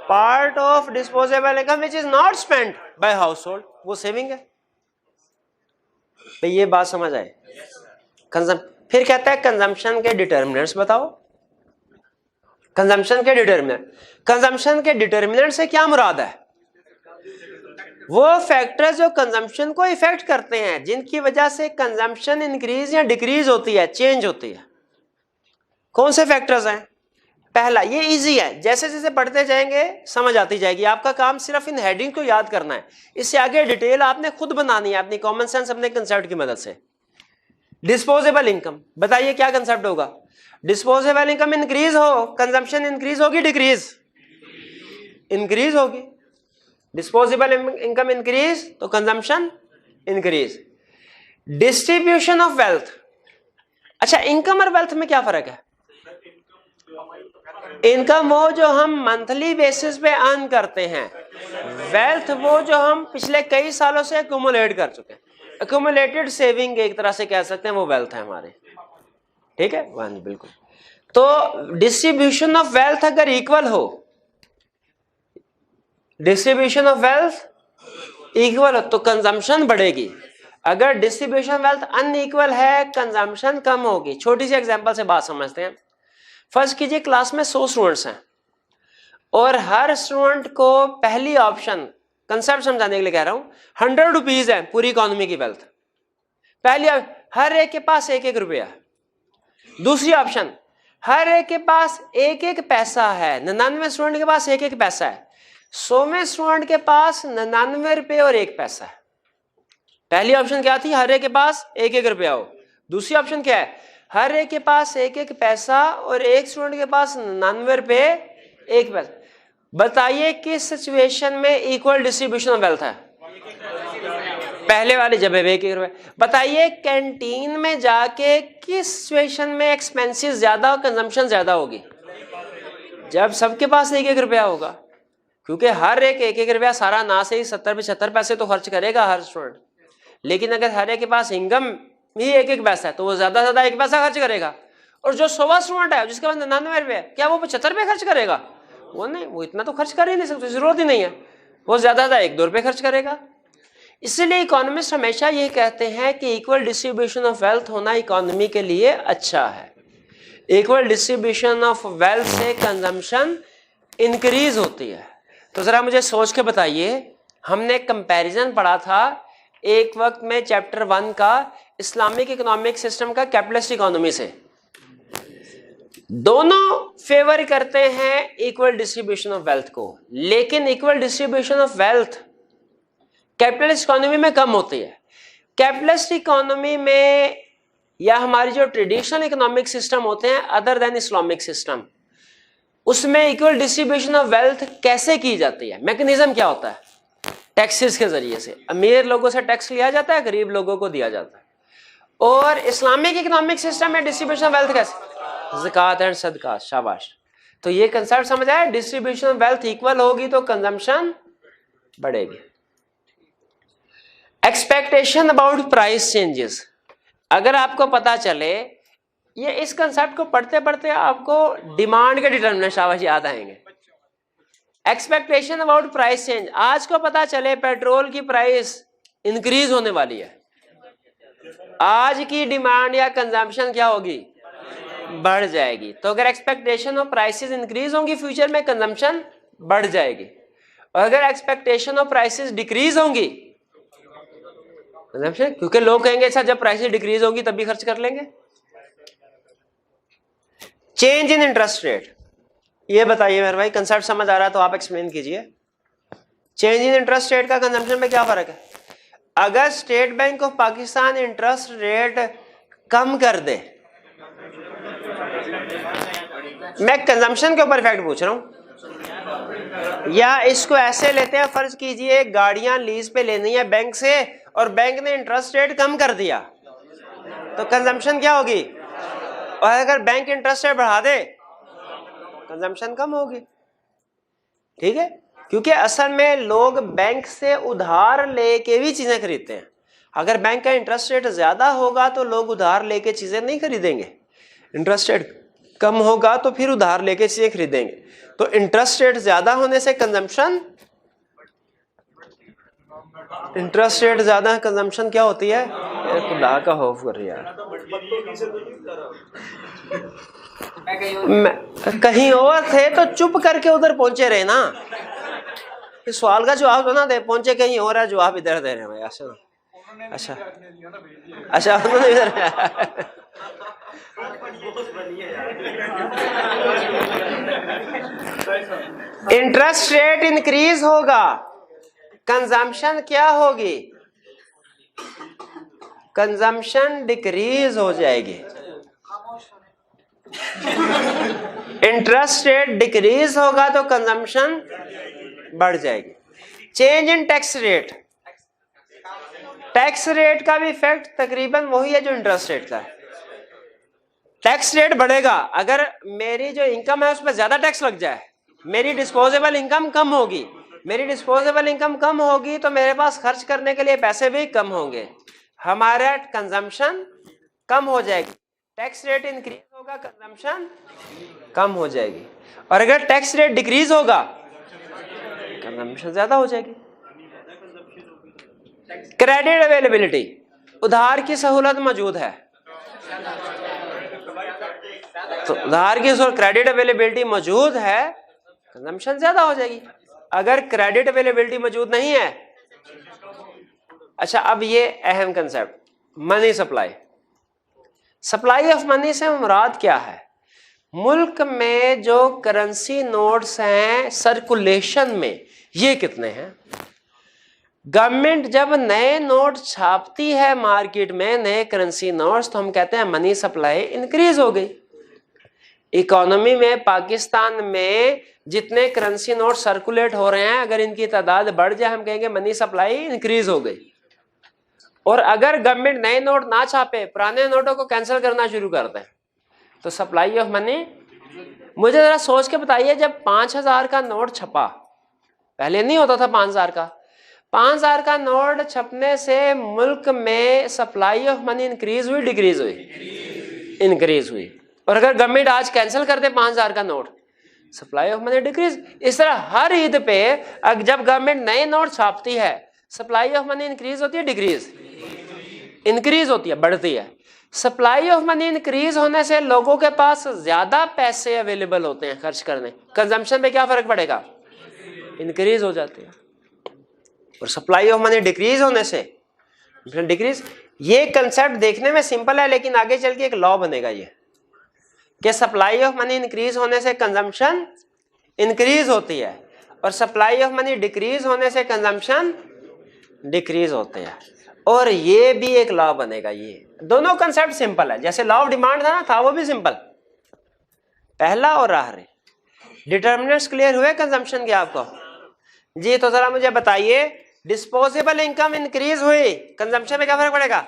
Part of disposable income which is not spent by household, वो सेविंग है। तो ये बात समझ आए? फिर कहता है कंजम्पशन के डिटर्मिनेंट्स बताओ। कंजम्पशन के डिटर्मिनेंट, कंजम्पशन के डिटर्मिनेंट से क्या मुराद है? वो फैक्टर्स जो कंजम्पशन को इफेक्ट करते हैं, जिनकी वजह से कंजम्पशन इंक्रीज या डिक्रीज होती है, चेंज होती है। कौन से फैक्टर्स हैं? पहला, ये इजी है, जैसे जैसे पढ़ते जाएंगे समझ आती जाएगी, आपका काम सिर्फ इन हेडिंग को याद करना है, इससे आगे डिटेल आपने खुद बनानी है अपनी कॉमन सेंस, अपने कंसेप्ट की मदद से। डिस्पोजेबल इनकम, बताइए क्या कंसेप्ट होगा? डिस्पोजेबल इनकम इंक्रीज हो, कंजम्पशन इंक्रीज होगी डिक्रीज? इंक्रीज होगी। डिस्पोजेबल इनकम इंक्रीज तो consumption increase. Distribution of wealth, अच्छा इनकम और वेल्थ में क्या फर्क है? इनकम वो जो हम मंथली बेसिस पे अर्न करते हैं, वेल्थ वो जो हम पिछले कई सालों से एक्यूमुलेट कर चुके हैं, एक्यूमुलेटेड सेविंग एक तरह से कह सकते हैं, वो वेल्थ है हमारे। ठीक है, वन बिल्कुल। तो डिस्ट्रीब्यूशन ऑफ वेल्थ अगर इक्वल हो, डिस्ट्रीब्यूशन ऑफ वेल्थ इक्वल हो तो कंजम्पशन बढ़ेगी। अगर डिस्ट्रीब्यूशन वेल्थ अनइक्वल है, कंजम्पशन कम होगी। छोटी सी एग्जांपल से बात समझते हैं। फर्ज कीजिए क्लास में 100 स्टूडेंट्स हैं और हर स्टूडेंट को पहली ऑप्शन, कंसेप्ट समझाने के लिए कह रहा हूं, 100 रुपीज है पूरी इकोनॉमी की वेल्थ। पहली, हर एक के पास 1-1 रुपया। दूसरी ऑप्शन, हर एक के पास 1-1 पैसा है, 99 स्टूडेंट के पास 1-1 पैसा है, 100वें स्टूडेंट के पास 99 रुपये और 1 पैसा है। पहली ऑप्शन क्या थी? हर एक के पास 1-1 रुपया हो। दूसरी ऑप्शन क्या है? हर एक के पास 1-1 पैसा और एक स्टूडेंट के पास 99 रुपये 1 पैसा। बताइए किस सिचुएशन में इक्वल डिस्ट्रीब्यूशन ऑफ वेल्थ है? पहले वाले, जब 1-1 रुपये। बताइए कैंटीन में जाके किस सिचुएशन में एक्सपेंसेस ज्यादा और कंजम्पशन ज्यादा होगी? जब सबके पास 1-1 रुपया होगा, क्योंकि हर एक 1-1 रुपया सारा ना से ही 70-75 पैसे तो खर्च करेगा हर स्टूडेंट। लेकिन अगर हर एक के पास इनकम ही 1-1 पैसा है तो वो ज्यादा से ज्यादा 1 पैसा खर्च करेगा। और जो 100वां स्टूडेंट है जिसके पास 99 रुपये, क्या वो 75 रुपये खर्च करेगा? वो नहीं, वो इतना तो खर्च कर ही नहीं सकते, जरूरत ही नहीं है। वो ज्यादा से ज्यादा 1-2 रुपये खर्च करेगा। इसलिए इकोनॉमिस्ट हमेशा ये कहते हैं कि इक्वल डिस्ट्रीब्यूशन ऑफ वेल्थ होना इकोनॉमी के लिए अच्छा है। इक्वल डिस्ट्रीब्यूशन ऑफ वेल्थ से कंजम्पशन इंक्रीज होती है। तो जरा मुझे सोच के बताइए, हमने कंपैरिजन पढ़ा था एक वक्त में चैप्टर 1 का इस्लामिक इकोनॉमिक सिस्टम का कैपिटलिस्ट इकोनॉमी से। दोनों फेवर करते हैं इक्वल डिस्ट्रीब्यूशन ऑफ वेल्थ को, लेकिन equal distribution of wealth capitalist economy में कम होती है। कैपिटलिस्ट इकोनॉमी में या हमारी जो ट्रेडिशनल इकोनॉमिक सिस्टम होते हैं अदर देन इस्लामिक सिस्टम, उसमें इक्वल डिस्ट्रीब्यूशन ऑफ वेल्थ कैसे की जाती है? मैकेनिज्म क्या होता है? टैक्सेस के जरिए से अमीर लोगों से टैक्स लिया जाता है, गरीब लोगों को दिया जाता है। और इस्लामिक इकोनॉमिक सिस्टम में डिस्ट्रीब्यूशन ऑफ वेल्थ कैसे? ज़कात एंड सदका। शाबाश। तो ये कंसेप्ट समझ आया? डिस्ट्रीब्यूशन ऑफ वेल्थ इक्वल होगी तो कंजम्पशन बढ़ेगी। एक्सपेक्टेशन अबाउट प्राइस चेंजेस, अगर आपको पता चले, ये इस कंसेप्ट को पढ़ते पढ़ते आपको डिमांड के डिटरमिनेंट शाबाश याद आएंगे। एक्सपेक्टेशन अबाउट प्राइस चेंज, आज को पता चले पेट्रोल की प्राइस इंक्रीज होने वाली है, आज की डिमांड या कंजम्पशन क्या होगी? बढ़ जाएगी। तो अगर एक्सपेक्टेशन ऑफ प्राइसेस इंक्रीज होंगी फ्यूचर में, कंजम्पशन बढ़ जाएगी। और अगर एक्सपेक्टेशन ऑफ प्राइसेस डिक्रीज होंगी, कंजम्पशन, क्योंकि लोग कहेंगे अच्छा जब प्राइसेस डिक्रीज होंगी तभी खर्च कर लेंगे। चेंज इन इंटरेस्ट रेट, ये बताइए मेरे भाई, कंसेप्ट समझ आ रहा है तो आप एक्सप्लेन कीजिए। चेंज इन इंटरेस्ट रेट का कंजम्पशन में क्या फर्क है? अगर State Bank of Pakistan interest rate कम कर दे, मैं कंजम्पशन के ऊपर इफेक्ट पूछ रहा हूं, या इसको ऐसे लेते हैं, फर्ज कीजिए गाड़ियां लीज पे लेनी है बैंक से और बैंक ने इंटरेस्ट रेट कम कर दिया, तो कंजम्पशन क्या होगी? और अगर बैंक इंटरेस्ट रेट बढ़ा दे, कंजम्पशन कम होगी। ठीक है, क्योंकि असल में लोग बैंक से उधार लेके भी चीजें खरीदते हैं। अगर बैंक का इंटरेस्ट रेट ज्यादा होगा तो लोग उधार लेके चीजें नहीं खरीदेंगे, इंटरेस्ट रेट कम होगा तो फिर उधार लेके चीजें खरीदेंगे। तो इंटरेस्ट रेट ज्यादा होने से कंजम्पशन, इंटरेस्ट रेट ज्यादा, कंजम्पशन क्या होती है? खुदा का खौफ कर रही है। कहीं और थे तो चुप करके उधर पहुंचे रहे ना, इस सवाल का जवाब तो ना दे, पहुंचे कहीं और है, जवाब इधर दे रहे हैं। अच्छा अच्छा उन्होंने इधर इंटरेस्ट रेट इंक्रीज होगा, कंजम्पशन क्या होगी? कंजम्पशन डिक्रीज हो जाएगी। इंटरेस्ट रेट डिक्रीज होगा तो कंजम्पशन बढ़ जाएगी। Change in tax rate, tax rate का भी इफेक्ट तकरीबन वही है जो इंटरेस्ट रेट का है। टैक्स रेट बढ़ेगा, अगर मेरी जो इनकम है उस पर ज्यादा टैक्स लग जाए, मेरी डिस्पोजेबल इनकम कम होगी, मेरी डिस्पोजेबल इनकम कम होगी तो मेरे पास खर्च करने के लिए पैसे भी कम होंगे, हमारा कंजम्पशन कम हो जाएगी। टैक्स रेट इंक्रीज होगा, कंजम्पशन कम हो जाएगी। और अगर टैक्स रेट डिक्रीज होगा, कंजम्पशन ज्यादा हो जाएगी। क्रेडिट अवेलेबिलिटी, उधार की सहूलत मौजूद है तो उधार की क्रेडिट अवेलेबिलिटी मौजूद है, कंजम्पशन ज्यादा हो जाएगी। अगर क्रेडिट अवेलेबिलिटी मौजूद नहीं है, अच्छा अब ये अहम concept, money supply. Supply of money से मुराद क्या है? मुल्क में जो करेंसी नोट्स हैं सर्कुलेशन में, ये कितने हैं? गवर्नमेंट जब नए नोट छापती है मार्केट में, नए करेंसी नोट्स, तो हम कहते हैं मनी सप्लाई इंक्रीज हो गई। इकोनॉमी में पाकिस्तान में जितने करेंसी नोट सर्कुलेट हो रहे हैं, अगर इनकी तादाद बढ़ जाए, हम कहेंगे मनी सप्लाई इंक्रीज हो गई। और अगर गवर्नमेंट नए नोट ना छापे, पुराने नोटों को कैंसिल करना शुरू कर दे, तो सप्लाई ऑफ मनी। मुझे जरा सोच के बताइए, जब 5,000 का नोट छपा, पहले नहीं होता था 5,000 का, 5,000 का नोट छपने से मुल्क में सप्लाई ऑफ मनी इंक्रीज हुई डिक्रीज हुई? इंक्रीज हुई। और अगर गवर्नमेंट आज कैंसिल कर दे 5,000 का note, supply of money decrease. इस तरह हर ईद पे जब गवर्नमेंट नए नोट छापती है, सप्लाई ऑफ मनी इंक्रीज होती है डिक्रीज? इंक्रीज होती है, बढ़ती है। सप्लाई ऑफ मनी इंक्रीज होने से लोगों के पास ज्यादा पैसे अवेलेबल होते हैं खर्च करने, कंजम्पशन पे क्या फर्क पड़ेगा? इंक्रीज हो जाती है। और सप्लाई ऑफ मनी डिक्रीज होने से डिक्रीज। ये कंसेप्ट देखने में सिंपल है, लेकिन आगे चल के एक लॉ बनेगा ये, कि सप्लाई ऑफ मनी इंक्रीज होने से कंजम्पशन इंक्रीज होती है, और सप्लाई ऑफ मनी डिक्रीज होने से कंजम्पशन डिक्रीज होते हैं। और ये भी एक लॉ बनेगा। ये दोनों कंसेप्ट सिंपल है, जैसे लॉ ऑफ डिमांड था वो भी सिंपल, पहला और आखिरी। डिटर्मिनेंट्स क्लियर हुए कंजम्पशन के आपको? जी, तो जरा मुझे बताइए, डिस्पोजेबल इनकम इंक्रीज हुई, कंजम्पशन में क्या फर्क पड़ेगा?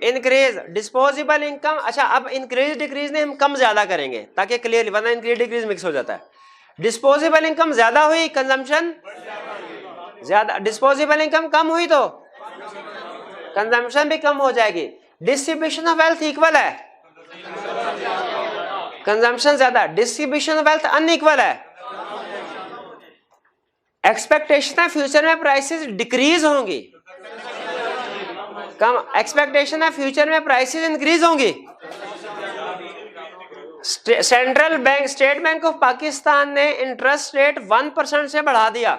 इंक्रीज। डिस्पोजेबल इनकम, अच्छा अब इंक्रीज डिक्रीज ने हम कम ज्यादा करेंगे ताकि क्लियर, वरना इंक्रीज डिक्रीज मिक्स हो जाता है। डिस्पोजेबल इनकम ज्यादा हुई, कंजम्पशन ज्यादा। डिस्पोजेबल इनकम कम हुई तो कंजम्पशन भी कम हो जाएगी। डिस्ट्रीब्यूशन ऑफ वेल्थ इक्वल है, कंजम्पशन ज्यादा। डिस्ट्रीब्यूशन ऑफ वेल्थ अनइक्वल है, एक्सपेक्टेशन है फ्यूचर में प्राइसेस डिक्रीज होंगी, कम। एक्सपेक्टेशन है फ्यूचर में प्राइसेस इंक्रीज होंगी। Central bank, state Bank of Pakistan ने इंटरेस्ट रेट 1% से बढ़ा दिया,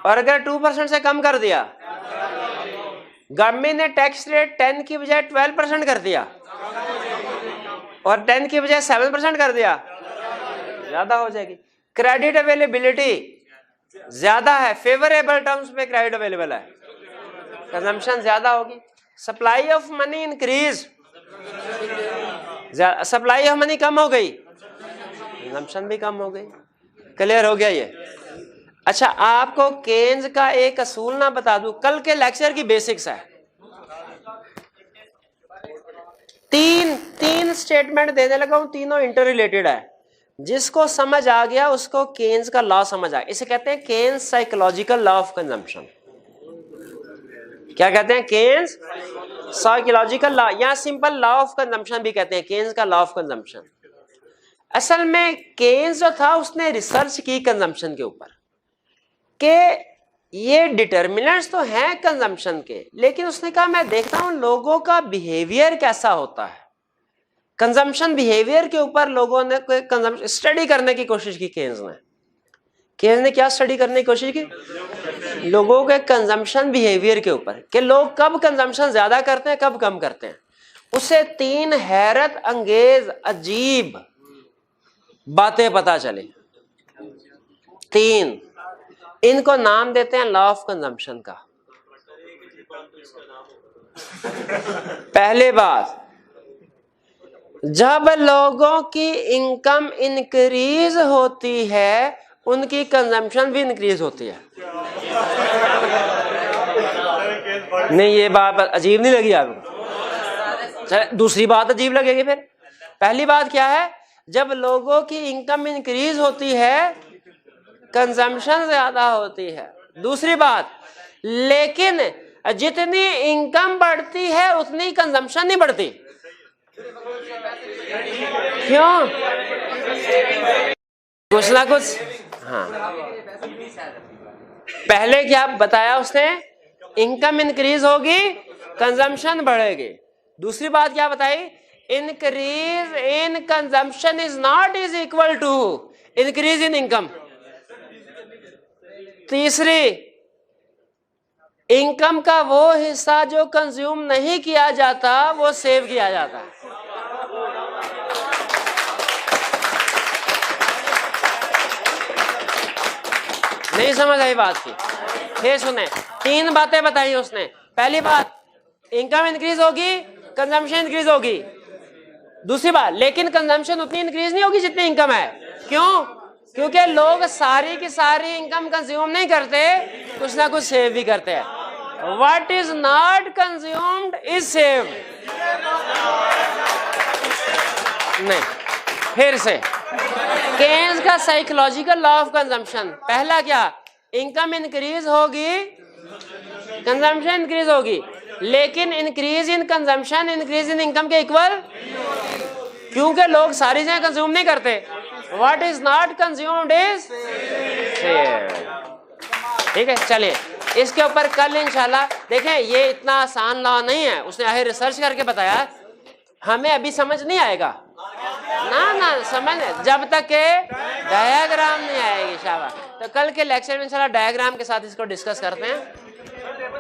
और अगर 2% से कम कर दिया। गवर्नमेंट ने टैक्स रेट 10 की बजाय 12% कर दिया, और 10 की बजाय 7% कर दिया, ज्यादा हो जाएगी। क्रेडिट अवेलेबिलिटी ज्यादा है, फेवरेबल टर्म्स में क्रेडिट अवेलेबल है, कंजम्पशन ज्यादा होगी। Supply of money increase, supply of money कम हो गई, कंजम्पशन भी कम हो गई। क्लियर हो गया ये? अच्छा, आपको केन्स का एक असूल ना बता दूं, कल के लेक्चर की बेसिक्स है। तीन स्टेटमेंट देने लगा हूं, तीनों इंटर रिलेटेड है। जिसको समझ आ गया उसको केन्स का लॉ समझ आ गया। इसे कहते हैं Keynes psychological law of consumption. क्या कहते हैं? केन्स साइकोलॉजिकल लॉ, या सिंपल लॉ ऑफ कंजम्पशन भी कहते हैं, केन्स का लॉ ऑफ कंजम्पशन। असल में केन्स जो था उसने रिसर्च की कंजम्पशन के ऊपर, कि ये डिटर्मिनेंट्स तो हैं कंजम्पशन के, लेकिन उसने कहा मैं देखता हूं लोगों का बिहेवियर कैसा होता है। कंजम्पशन बिहेवियर के ऊपर लोगों ने स्टडी करने की कोशिश की केन्स ने, केयन्स ने क्या स्टडी करने की कोशिश की? लोगों के कंजम्पशन बिहेवियर के ऊपर, कि लोग कब कंजम्पशन ज्यादा करते हैं, कब कम करते हैं। उसे 3 हैरत अंगेज अजीब बातें पता चली। 3, इनको नाम देते हैं लॉ ऑफ कंजम्पशन का। पहले बात, जब लोगों की इनकम इंक्रीज होती है उनकी कंजम्पशन भी इंक्रीज होती है। नहीं, ये बात अजीब नहीं लगी आपको? चल, दूसरी बात अजीब लगेगी फिर। पहली बात क्या है? जब लोगों की इनकम इंक्रीज होती है कंजम्पशन ज्यादा होती है। दूसरी बात, लेकिन जितनी इनकम बढ़ती है उतनी कंजम्पशन नहीं बढ़ती। क्यों? कुछ ना कुछ। हाँ, पहले क्या बताया उसने? इनकम इंक्रीज होगी, कंजम्पशन बढ़ेगी। दूसरी बात क्या बताई? Increase in consumption is not is equal to increase in income. तीसरी, इनकम का वो हिस्सा जो कंज्यूम नहीं किया जाता वो सेव किया जाता है। नहीं समझ आई बात की? फिर सुने, 3 बातें बताई उसने। पहली बात, इनकम इंक्रीज होगी, कंजम्पशन इंक्रीज होगी। दूसरी बात, लेकिन कंजम्पशन उतनी इंक्रीज नहीं होगी जितनी इनकम है। क्यों? क्योंकि लोग सारी की सारी इनकम कंज्यूम नहीं करते, कुछ ना कुछ सेव भी करते हैं। What is not consumed is saved. नहीं, फिर से केयन्स का साइकोलॉजिकल लॉ ऑफ कंजम्पशन। पहला क्या? इनकम इंक्रीज होगी, कंजम्पशन इंक्रीज होगी, लेकिन increase in consumption increase in income के इक्वल, क्योंकि लोग सारी चीजें कंज्यूम नहीं करते। What is not consumed is saved. ठीक है, चलिए इसके ऊपर कल इंशाल्लाह देखें। ये इतना आसान लॉ नहीं है, उसने आगे रिसर्च करके बताया, हमें अभी समझ नहीं आएगा ना समझ, जब तक के डायग्राम नहीं आएगी। शाबाश। तो कल के लेक्चर में इंशाल्लाह डायग्राम के साथ इसको डिस्कस करते हैं।